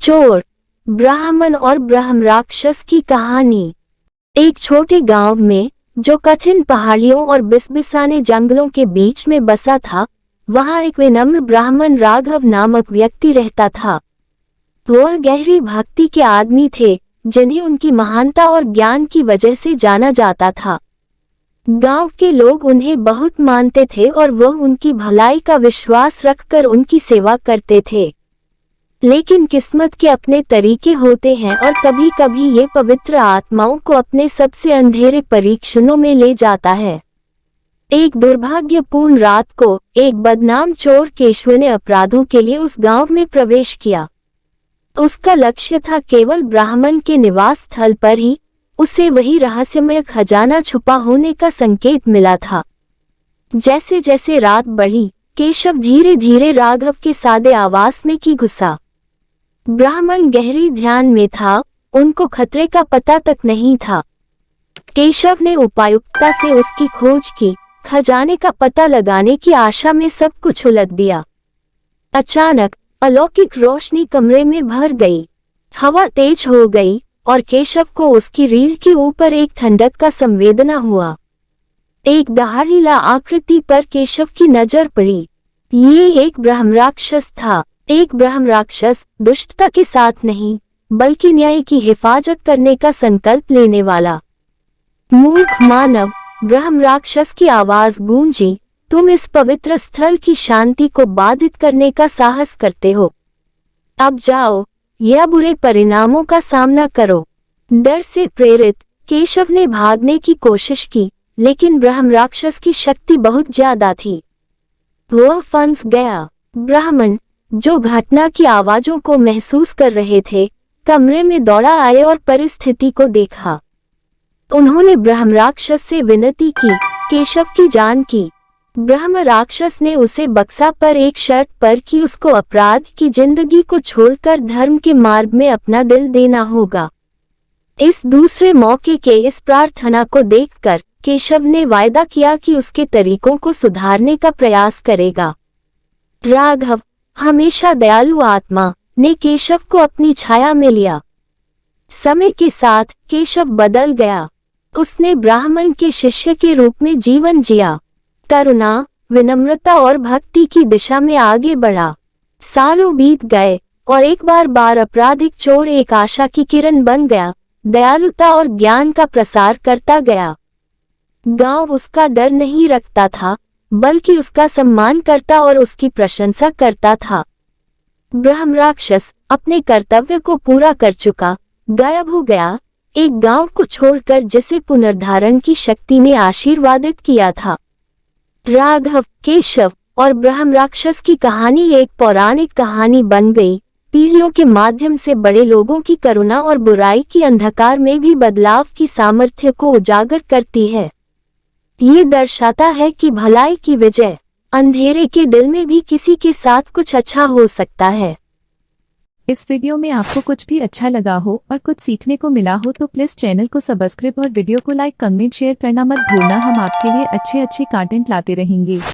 चोर, ब्राह्मण और ब्रह्म राक्षस की कहानी। एक छोटे गांव में, जो कठिन पहाड़ियों और बिसबिसाने जंगलों के बीच में बसा था, वहां एक विनम्र ब्राह्मण राघव नामक व्यक्ति रहता था। वह गहरी भक्ति के आदमी थे, जिन्हें उनकी महानता और ज्ञान की वजह से जाना जाता था। गांव के लोग उन्हें बहुत मानते थे और वह उनकी भलाई का विश्वास रखकर उनकी सेवा करते थे। लेकिन किस्मत के अपने तरीके होते हैं और कभी कभी ये पवित्र आत्माओं को अपने सबसे अंधेरे परीक्षणों में ले जाता है। एक दुर्भाग्यपूर्ण रात को एक बदनाम चोर केशव ने अपराधों के लिए उस गांव में प्रवेश किया। उसका लक्ष्य था केवल ब्राह्मण के निवास स्थल पर ही उसे वही रहस्यमय खजाना छुपा होने का संकेत मिला था। जैसे जैसे रात बढ़ी, केशव धीरे धीरे राघव के सादे आवास में की घुसा। ब्राह्मण गहरी ध्यान में था, उनको खतरे का पता तक नहीं था। केशव ने उपायुक्तता से उसकी खोज की, खजाने का पता लगाने की आशा में सब कुछ उलट दिया। अचानक अलौकिक रोशनी कमरे में भर गई, हवा तेज हो गई और केशव को उसकी रीढ़ के ऊपर एक ठंडक का संवेदना हुआ। एक दहाड़ीला आकृति पर केशव की नजर पड़ी। ये एक ब्रह्म राक्षस था। एक ब्रह्म राक्षस दुष्टता के साथ नहीं, बल्कि न्याय की हिफाजत करने का संकल्प लेने वाला। मूर्ख मानव, ब्रह्म राक्षस की आवाज गूंजी, तुम इस पवित्र स्थल की शांति को बाधित करने का साहस करते हो। अब जाओ, या बुरे परिणामों का सामना करो। डर से प्रेरित केशव ने भागने की कोशिश की, लेकिन ब्रह्म राक्षस की शक्ति बहुत ज्यादा थी। वह फंस गया। ब्राह्मण, जो घटना की आवाजों को महसूस कर रहे थे, कमरे में दौड़ा आए और परिस्थिति को देखा। उन्होंने ब्रह्म राक्षस से विनती की, केशव की जान की। ब्रह्म राक्षस ने उसे बक्सा पर एक शर्त पर कि उसको अपराध की जिंदगी को छोड़कर धर्म के मार्ग में अपना दिल देना होगा। इस दूसरे मौके के इस प्रार्थना को देखकर केशव ने वायदा किया कि उसके तरीकों को सुधारने का प्रयास करेगा। राघव, हमेशा दयालु आत्मा, ने केशव को अपनी छाया में लिया। समय के साथ केशव बदल गया। उसने ब्राह्मण के शिष्य के रूप में जीवन जिया, करुणा, विनम्रता और भक्ति की दिशा में आगे बढ़ा। सालों बीत गए और एक बार आपराधिक चोर एक आशा की किरण बन गया, दयालुता और ज्ञान का प्रसार करता गया। गांव उसका डर नहीं रखता था, बल्कि उसका सम्मान करता और उसकी प्रशंसा करता था। ब्रह्म राक्षस अपने कर्तव्य को पूरा कर चुका, गायब हो गया, एक गांव को छोड़कर जिसे पुनर्धारण की शक्ति ने आशीर्वादित किया था। राघव, केशव और ब्रह्म राक्षस की कहानी एक पौराणिक कहानी बन गई, पीढ़ियों के माध्यम से बड़े लोगों की करुणा और बुराई की अंधकार में भी बदलाव की सामर्थ्य को उजागर करती है। ये दर्शाता है कि भलाई की विजय, अंधेरे के दिल में भी किसी के साथ कुछ अच्छा हो सकता है। इस वीडियो में आपको कुछ भी अच्छा लगा हो और कुछ सीखने को मिला हो तो प्लीज चैनल को सब्सक्राइब और वीडियो को लाइक, कमेंट, शेयर करना मत भूलना। हम आपके लिए अच्छे कंटेंट लाते रहेंगे।